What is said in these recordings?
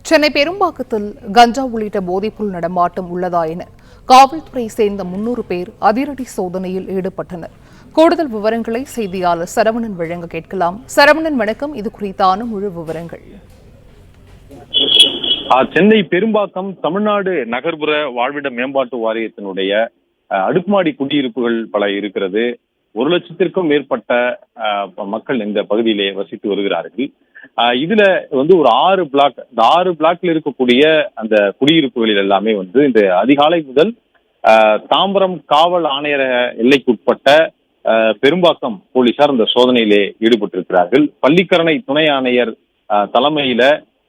சென்னை பெரும்பாக்கத்தில் கஞ்சா உள்ளிட்ட போதைப்பொருள் நடமாட்டம் உள்ளதா என காவல்துறை சேர்ந்த 300 பேர் அதிரடி சோதனையில் ஈடுபட்டனர். கூடுதல் விவரங்களை செய்தியாளர் சரவணன் வழங்க கேட்கலாம். சரவணன் வணக்கம். இது குறித்தான முழு விவரங்கள். சென்னை பெரும்பாக்கம் தமிழ்நாடு நகர்ப்புற வாழ்விட மேம்பாட்டு வாரியத்தினுடைய அடுக்குமாடி குடியிருப்புகள் பல இருக்கிறது. 1 லட்சத்திற்கும் மேற்பட்ட மக்கள் இந்த பகுதியிலே வசித்து வருகிறார்கள். இதுல ஒரு 6 பிளாக், இந்த 6 பிளாக்ல இருக்கக்கூடிய அந்த குடியிருப்புகளில் எல்லாமே இந்த அதிகாலை முதல் தாம்பரம் காவல் ஆணையர எல்லைக்குட்பட்ட பெரும்பாக்கம் போலீசார் இந்த சோதனையிலே ஈடுபட்டிருக்கிறார்கள். பள்ளிக்கரணை துணை ஆணையர் தலைமையில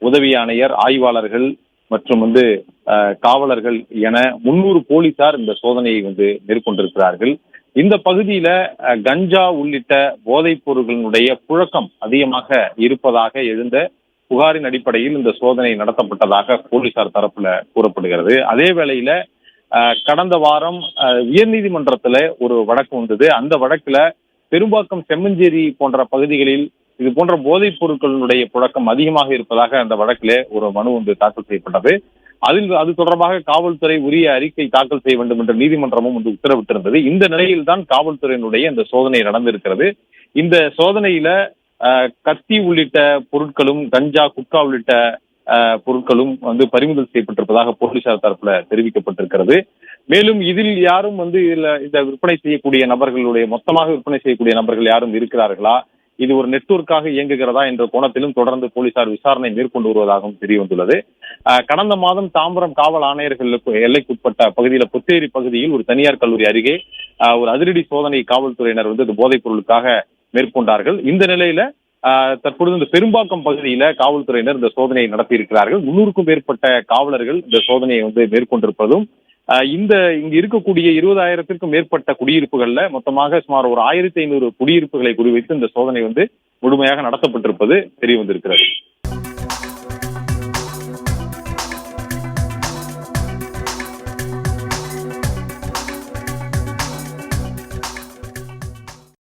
உதவி ஆணையர், ஆய்வாளர்கள் மற்றும் காவலர்கள் என 300 போலீசார் இந்த சோதனையை மேற்கொண்டிருக்கிறார்கள். இந்த பகுதியில கஞ்சா உள்ளிட்ட போதைப் பொருட்களினுடைய புழக்கம் அதிகமாக இருப்பதாக எழுந்த புகாரின் அடிப்படையில் இந்த சோதனை நடத்தப்பட்டதாக போலீசார் தரப்புல கூறப்படுகிறது. அதே வேளையில கடந்த வாரம் உயர்நீதிமன்றத்துல ஒரு வழக்கு வந்தது. அந்த வழக்குல பெரும்பாக்கம், செம்மஞ்சேரி போன்ற பகுதிகளில் இது போன்ற போதைப் பொருட்களினுடைய புழக்கம் அதிகமாக இருப்பதாக அந்த வழக்கிலே ஒரு மனு தாக்கல் செய்யப்பட்டது. அது தொடர்பாக காவல்துறை உரிய அறிக்கை தாக்கல் செய்ய வேண்டும் என்று நீதிமன்றமும் உத்தரவிட்டிருந்தது. இந்த நிலையில் தான் காவல்துறையினுடைய இந்த சோதனை நடந்திருக்கிறது. இந்த சோதனையில கத்தி உள்ளிட்ட பொருட்களும், கஞ்சா, குட்கா உள்ளிட்ட பொருட்களும் பறிமுதல் செய்யப்பட்டிருப்பதாக போலீசார் தரப்புல தெரிவிக்கப்பட்டிருக்கிறது. மேலும் இதில் யாரும் இந்த விற்பனை செய்யக்கூடிய நபர்களுடைய, மொத்தமாக விற்பனை செய்யக்கூடிய நபர்கள் யாரும் இருக்கிறார்களா, இது ஒரு நெட்வொர்க்காக இயங்குகிறதா என்ற கோணத்திலும் தொடர்ந்து போலீசார் விசாரணை மேற்கொண்டு வருவதாகவும் தெரிய வந்துள்ளது. கடந்த மாதம் தாம்பரம் காவல் ஆணையர்களுக்கு எல்லைக்குட்பட்ட பகுதியில புத்தேரி பகுதியில் ஒரு தனியார் கல்லூரி அருகே ஒரு அதிரடி சோதனை காவல்துறையினர் இந்த போதைப் பொருளுக்காக மேற்கொண்டார்கள். இந்த நிலையில தற்பொழுது இந்த பெரும்பாக்கம் பகுதியில காவல்துறையினர் இந்த சோதனையை நடத்தியிருக்கிறார்கள். 300க்கும் மேற்பட்ட காவலர்கள் இந்த சோதனையை மேற்கொண்டிருப்பதும், இங்கு இருக்கக்கூடிய 20,000த்திற்கும் மேற்பட்ட குடியிருப்புகள்ல மொத்தமாக சுமார் ஒரு 1,500 குடியிருப்புகளை குறிவைத்து இந்த சோதனை முழுமையாக நடத்தப்பட்டிருப்பது தெரிய வந்திருக்கிறது.